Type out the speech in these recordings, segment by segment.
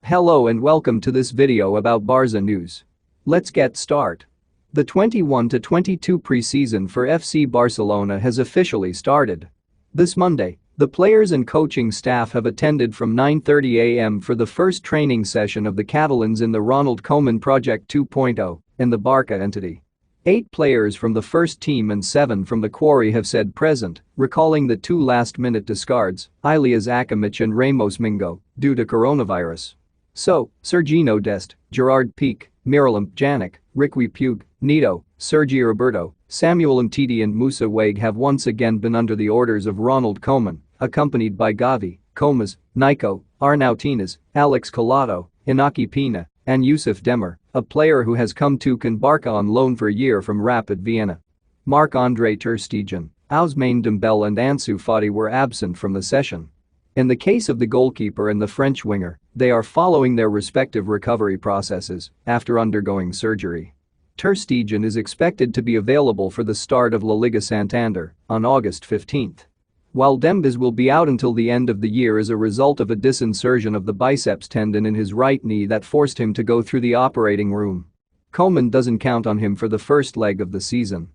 Hello and welcome to this video about Barça news. Let's get started. The 21-22 preseason for FC Barcelona has officially started. This Monday, the players and coaching staff have attended from 9:30 a.m. for the first training session of the Catalans in the Ronald Koeman Project 2.0 in the Barça entity. 8 players from the first team and 7 from the quarry have said present, recalling the 2 last-minute discards, Ilias Akimic and Ramos Mingo, due to coronavirus. So, Sergiño Dest, Gerard Piqué, Miralem Pjanic, Riqui Puig, Nito, Sergi Roberto, Samuel Umtiti and Moussa Wague have once again been under the orders of Ronald Koeman, accompanied by Gavi, Comas, Nico, Arnau Tenas, Alex Collado, Inaki Pina, and Yusuf Demir, a player who has come to Barça on loan for a year from Rapid Vienna. Marc-Andre ter Stegen, Ousmane Dembele and Ansu Fati were absent from the session. In the case of the goalkeeper and the French winger, they are following their respective recovery processes after undergoing surgery. Ter Stegen is expected to be available for the start of La Liga Santander on August 15. While Dembele will be out until the end of the year as a result of a disinsertion of the biceps tendon in his right knee that forced him to go through the operating room. Koeman doesn't count on him for the first leg of the season.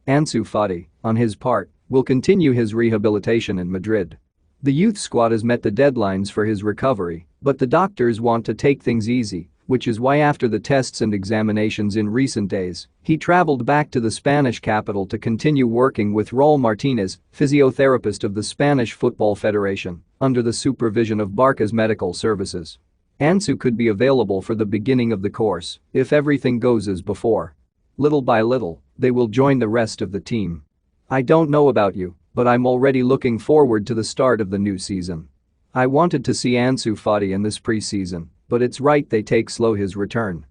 Ansu Fati, on his part, will continue his rehabilitation in Madrid. The youth squad has met the deadlines for his recovery, but the doctors want to take things easy, which is why after the tests and examinations in recent days, he traveled back to the Spanish capital to continue working with Raúl Martínez, physiotherapist of the Spanish Football Federation, under the supervision of Barça's medical services. Ansu could be available for the beginning of the course if everything goes as before. Little by little, they will join the rest of the team. I don't know about you, but I'm already looking forward to the start of the new season. I wanted to see Ansu Fati in this preseason, but it's right they take slow his return.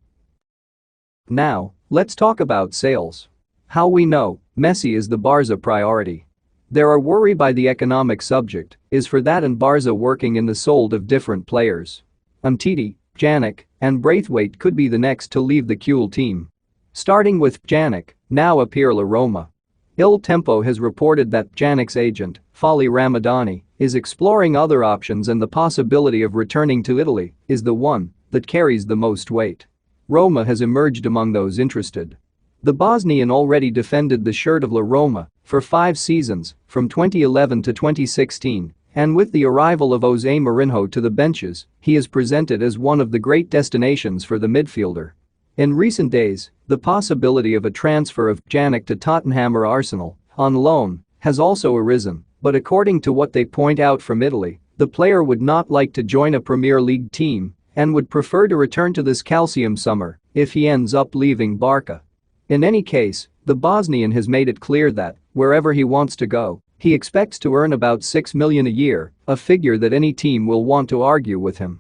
Now, let's talk about sales. How we know Messi is the Barça priority. There are worry by the economic subject is for that and Barça working in the sold of different players. Umtiti, Pjanic, and Braithwaite could be the next to leave the Kuhl team. Starting with Pjanic, now appear La Roma. Il Tempo has reported that Pjanic's agent, Fali Ramadani, is exploring other options and the possibility of returning to Italy is the one that carries the most weight. Roma has emerged among those interested. The Bosnian already defended the shirt of La Roma for 5 seasons, from 2011 to 2016, and with the arrival of Jose Mourinho to the benches, he is presented as one of the great destinations for the midfielder. In recent days, the possibility of a transfer of Pjanic to Tottenham or Arsenal, on loan, has also arisen, but according to what they point out from Italy, the player would not like to join a Premier League team and would prefer to return to this calcium summer if he ends up leaving Barça. In any case, the Bosnian has made it clear that, wherever he wants to go, he expects to earn about $6 million a year, a figure that any team will want to argue with him.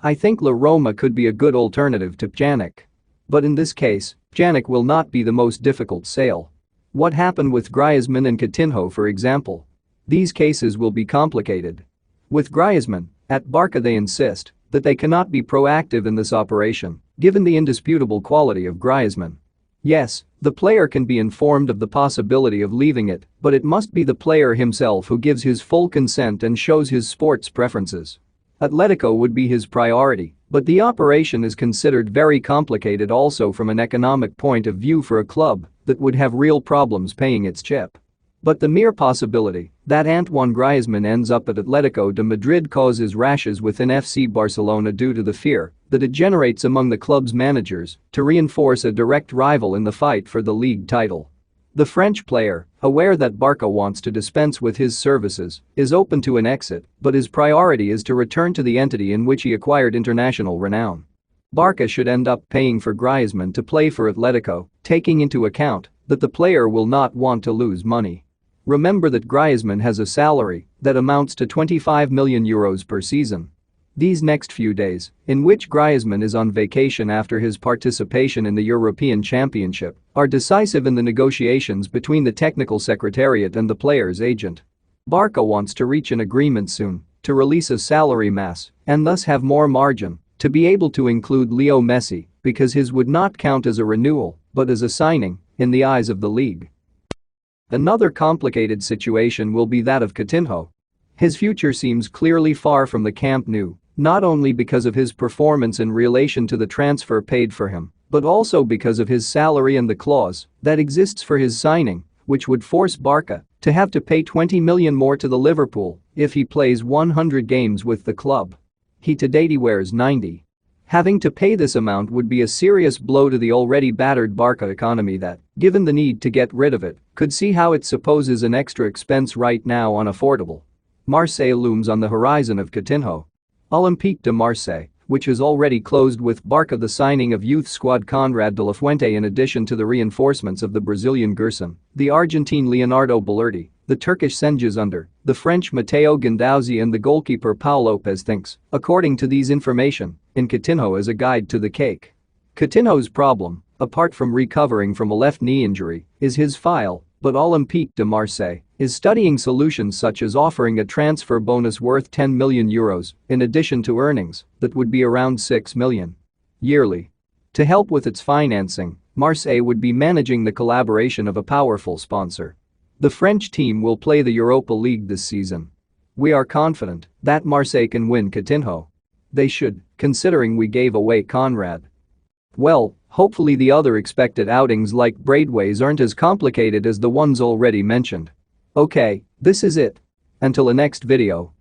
I think La Roma could be a good alternative to Pjanic. But in this case, Pjanic will not be the most difficult sale. What happened with Griezmann and Coutinho, for example? These cases will be complicated. With Griezmann, at Barça they insist that they cannot be proactive in this operation, given the indisputable quality of Griezmann. Yes, the player can be informed of the possibility of leaving it, but it must be the player himself who gives his full consent and shows his sports preferences. Atletico would be his priority, but the operation is considered very complicated also from an economic point of view for a club that would have real problems paying its chip. But the mere possibility that Antoine Griezmann ends up at Atletico de Madrid causes rashes within FC Barcelona due to the fear that it generates among the club's managers to reinforce a direct rival in the fight for the league title. The French player, aware that Barça wants to dispense with his services, is open to an exit, but his priority is to return to the entity in which he acquired international renown. Barça should end up paying for Griezmann to play for Atletico, taking into account that the player will not want to lose money. Remember that Griezmann has a salary that amounts to €25 million per season. These next few days, in which Griezmann is on vacation after his participation in the European Championship, are decisive in the negotiations between the technical secretariat and the player's agent. Barça wants to reach an agreement soon to release a salary mass and thus have more margin to be able to include Leo Messi because his would not count as a renewal but as a signing in the eyes of the league. Another complicated situation will be that of Coutinho. His future seems clearly far from the Camp Nou, Not only because of his performance in relation to the transfer paid for him, but also because of his salary and the clause that exists for his signing, which would force Barca to have to pay 20 million more to the Liverpool if he plays 100 games with the club. He to date wears 90. Having to pay this amount would be a serious blow to the already battered Barca economy that, given the need to get rid of it, could see how it supposes an extra expense right now unaffordable. Marseille looms on the horizon of Coutinho. Olympique de Marseille, which has already closed with Barca the signing of youth squad Conrad de la Fuente in addition to the reinforcements of the Brazilian Gerson, the Argentine Leonardo Balerdi, the Turkish Cengiz Under, the French Matteo Guendouzi and the goalkeeper Pau Lopez thinks, according to these information, in Coutinho as a guide to the cake. Coutinho's problem, apart from recovering from a left knee injury, is his file, but Olympique de Marseille is studying solutions such as offering a transfer bonus worth 10 million euros in addition to earnings that would be around 6 million yearly. To help with its financing, Marseille would be managing the collaboration of a powerful sponsor. The French team will play the Europa League this season. We are confident that Marseille can win Coutinho. They should, considering we gave away Conrad. Well, hopefully the other expected outings like Braithwaite's aren't as complicated as the ones already mentioned. Okay, this is it. Until the next video.